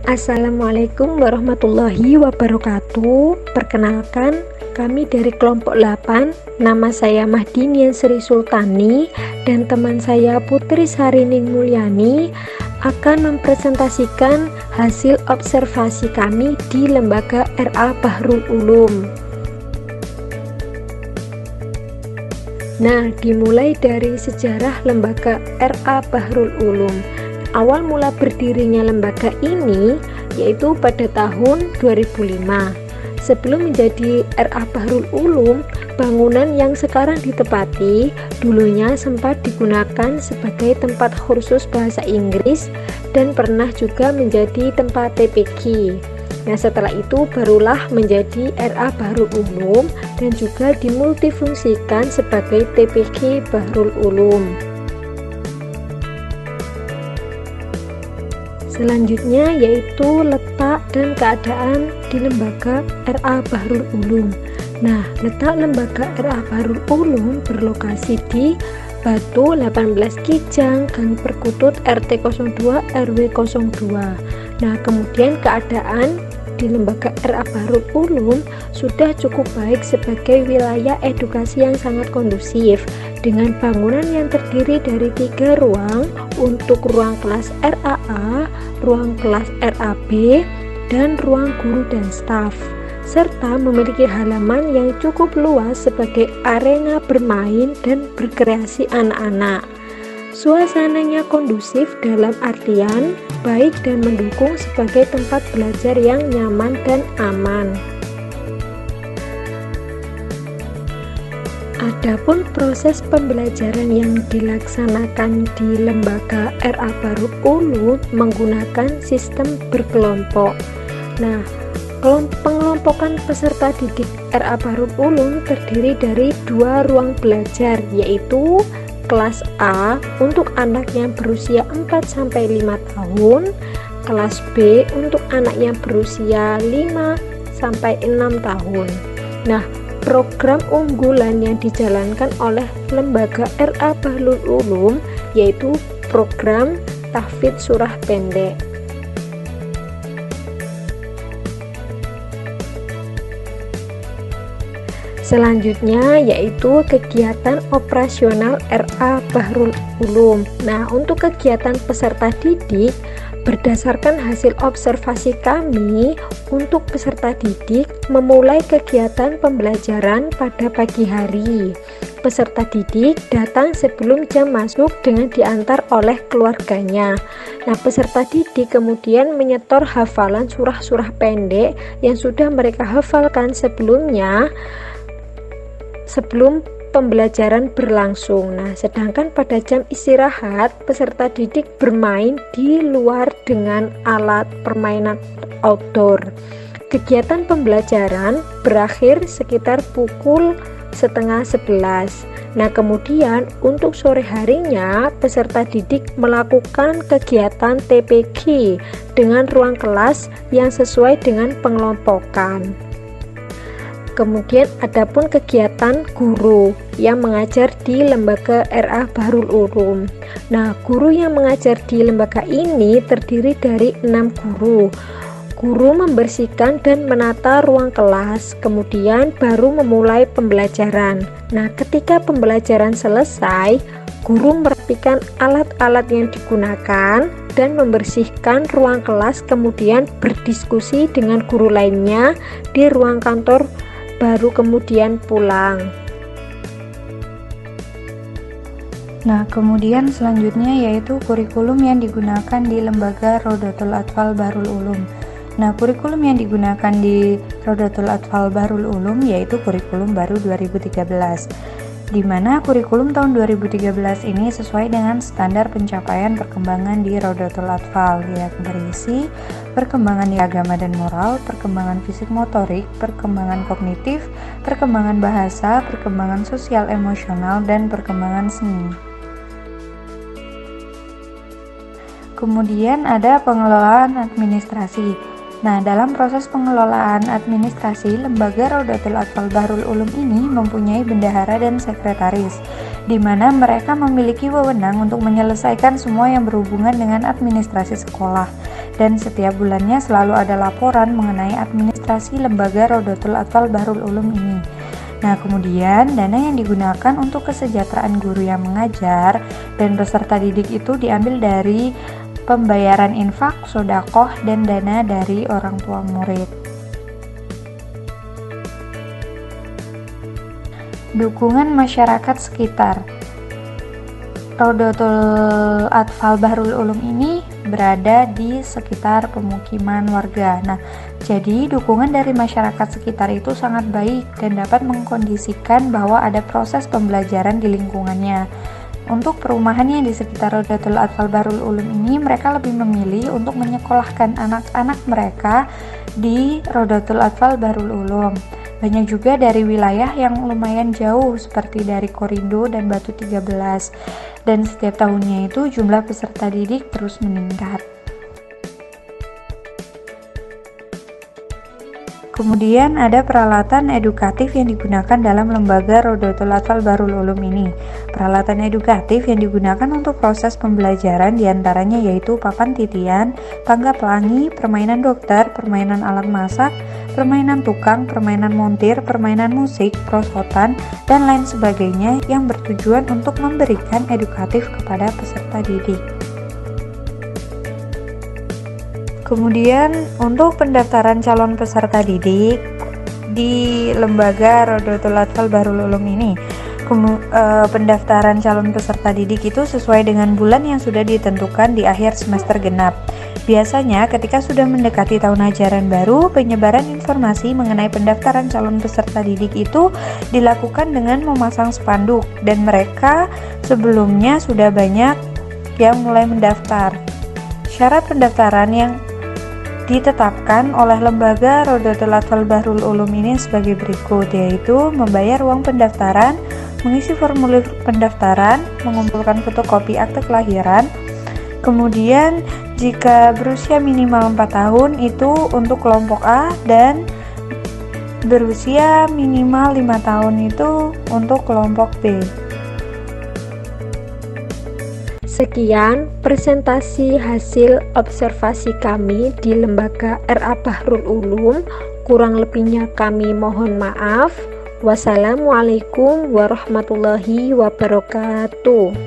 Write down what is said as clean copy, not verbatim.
Assalamualaikum warahmatullahi wabarakatuh. Perkenalkan, kami dari kelompok 8. Nama saya Mahdinian Sri Sultani dan teman saya Putri Sarining Mulyani akan mempresentasikan hasil observasi kami di Lembaga RA Bahrul Ulum. Nah, dimulai dari sejarah Lembaga RA Bahrul Ulum. Awal mula berdirinya lembaga ini yaitu pada tahun 2005. Sebelum menjadi RA Bahrul Ulum, bangunan yang sekarang ditempati dulunya sempat digunakan sebagai tempat kursus bahasa Inggris dan pernah juga menjadi tempat TPQ. Nah, setelah itu barulah menjadi RA Bahrul Ulum dan juga dimultifungsikan sebagai TPQ Bahrul Ulum. Selanjutnya yaitu letak dan keadaan di Lembaga RA Bahrul Ulum. Nah, letak Lembaga RA Bahrul Ulum berlokasi di Batu 18 Kijang, Gang Perkutut, RT 02 RW 02. Nah, kemudian keadaan di Lembaga RA Bahrul Ulum sudah cukup baik sebagai wilayah edukasi yang sangat kondusif dengan bangunan yang terdiri dari 3 ruang untuk ruang kelas RAA, ruang kelas RAB, dan ruang guru dan staf, serta memiliki halaman yang cukup luas sebagai arena bermain dan berkreasi anak-anak. Suasananya kondusif dalam artian baik dan mendukung sebagai tempat belajar yang nyaman dan aman. Adapun proses pembelajaran yang dilaksanakan di Lembaga RA Bahrul Ulum menggunakan sistem berkelompok. Nah, pengelompokan peserta didik RA Bahrul Ulum terdiri dari 2 ruang belajar, yaitu kelas A untuk anak yang berusia 4-5 tahun, kelas B untuk anak yang berusia 5-6 tahun. Nah, program unggulan yang dijalankan oleh Lembaga RA Bahrul Ulum yaitu program tahfidz surah pendek. Selanjutnya yaitu kegiatan operasional RA Bahrul Ulum. Nah, untuk kegiatan peserta didik berdasarkan hasil observasi kami, untuk peserta didik memulai kegiatan pembelajaran pada pagi hari. Peserta didik datang sebelum jam masuk dengan diantar oleh keluarganya. Nah, peserta didik kemudian menyetor hafalan surah-surah pendek yang sudah mereka hafalkan sebelum pembelajaran berlangsung. Nah, sedangkan pada jam istirahat, peserta didik bermain di luar dengan alat permainan outdoor. Kegiatan pembelajaran berakhir sekitar pukul 10:30. Nah, kemudian untuk sore harinya, peserta didik melakukan kegiatan TPQ dengan ruang kelas yang sesuai dengan pengelompokan. Kemudian adapun kegiatan guru yang mengajar di Lembaga RA Bahrul Ulum. Nah, guru yang mengajar di lembaga ini terdiri dari 6 guru. Guru membersihkan dan menata ruang kelas, kemudian baru memulai pembelajaran. Nah, ketika pembelajaran selesai, guru merapikan alat-alat yang digunakan dan membersihkan ruang kelas, kemudian berdiskusi dengan guru lainnya di ruang kantor, baru kemudian pulang. Nah, kemudian selanjutnya yaitu kurikulum yang digunakan di Lembaga Rodatul Atfal Bahrul Ulum. Nah, kurikulum yang digunakan di Rodatul Atfal Bahrul Ulum yaitu kurikulum baru 2013, di mana kurikulum tahun 2013 ini sesuai dengan standar pencapaian perkembangan di Rodatul Atfal, yang berisi perkembangan nilai agama dan moral, perkembangan fisik motorik, perkembangan kognitif, perkembangan bahasa, perkembangan sosial emosional, dan perkembangan seni. Kemudian ada pengelolaan administrasi. Nah, dalam proses pengelolaan administrasi, Lembaga Rodatul Atfal Bahrul Ulum ini mempunyai bendahara dan sekretaris, di mana mereka memiliki wewenang untuk menyelesaikan semua yang berhubungan dengan administrasi sekolah. dan setiap bulannya selalu ada laporan mengenai administrasi lembaga Rodotul Atfal Bahrul Ulum ini. Nah, kemudian dana yang digunakan untuk kesejahteraan guru yang mengajar dan peserta didik itu diambil dari pembayaran infak, sodakoh, dan dana dari orang tua murid. Dukungan masyarakat sekitar. Rodotul Atfal Bahrul Ulum ini berada di sekitar pemukiman warga. Nah, jadi dukungan dari masyarakat sekitar itu sangat baik dan dapat mengkondisikan bahwa ada proses pembelajaran di lingkungannya. Untuk perumahan yang di sekitar Rodotul Atfal Bahrul Ulum ini, mereka lebih memilih untuk menyekolahkan anak-anak mereka di Rodotul Atfal Bahrul Ulum. Banyak juga dari wilayah yang lumayan jauh seperti dari Korindo dan Batu 13. Dan setiap tahunnya itu jumlah peserta didik terus meningkat. Kemudian ada peralatan edukatif yang digunakan dalam lembaga Rodotul Atfal Bahrul Ulum ini. Peralatan edukatif yang digunakan untuk proses pembelajaran diantaranya yaitu papan titian, tangga pelangi, permainan dokter, permainan alat masak, permainan tukang, permainan montir, permainan musik, prosotan, dan lain sebagainya yang bertujuan untuk memberikan edukatif kepada peserta didik. Kemudian untuk pendaftaran calon peserta didik di lembaga Rodotul Atfal Bahrul Ulum ini, pendaftaran calon peserta didik itu sesuai dengan bulan yang sudah ditentukan di akhir semester genap. Biasanya ketika sudah mendekati tahun ajaran baru, penyebaran informasi mengenai pendaftaran calon peserta didik itu dilakukan dengan memasang spanduk, dan mereka sebelumnya sudah banyak yang mulai mendaftar. Syarat pendaftaran yang ditetapkan oleh lembaga Rodotul Atfal Bahrul Ulum ini sebagai berikut, yaitu membayar uang pendaftaran, mengisi formulir pendaftaran, mengumpulkan fotokopi akte kelahiran. Kemudian jika berusia minimal 4 tahun itu untuk kelompok A, dan berusia minimal 5 tahun itu untuk kelompok B. Sekian presentasi hasil observasi kami di lembaga RA Bahrul Ulum. Kurang lebihnya kami mohon maaf. Wassalamualaikum warahmatullahi wabarakatuh.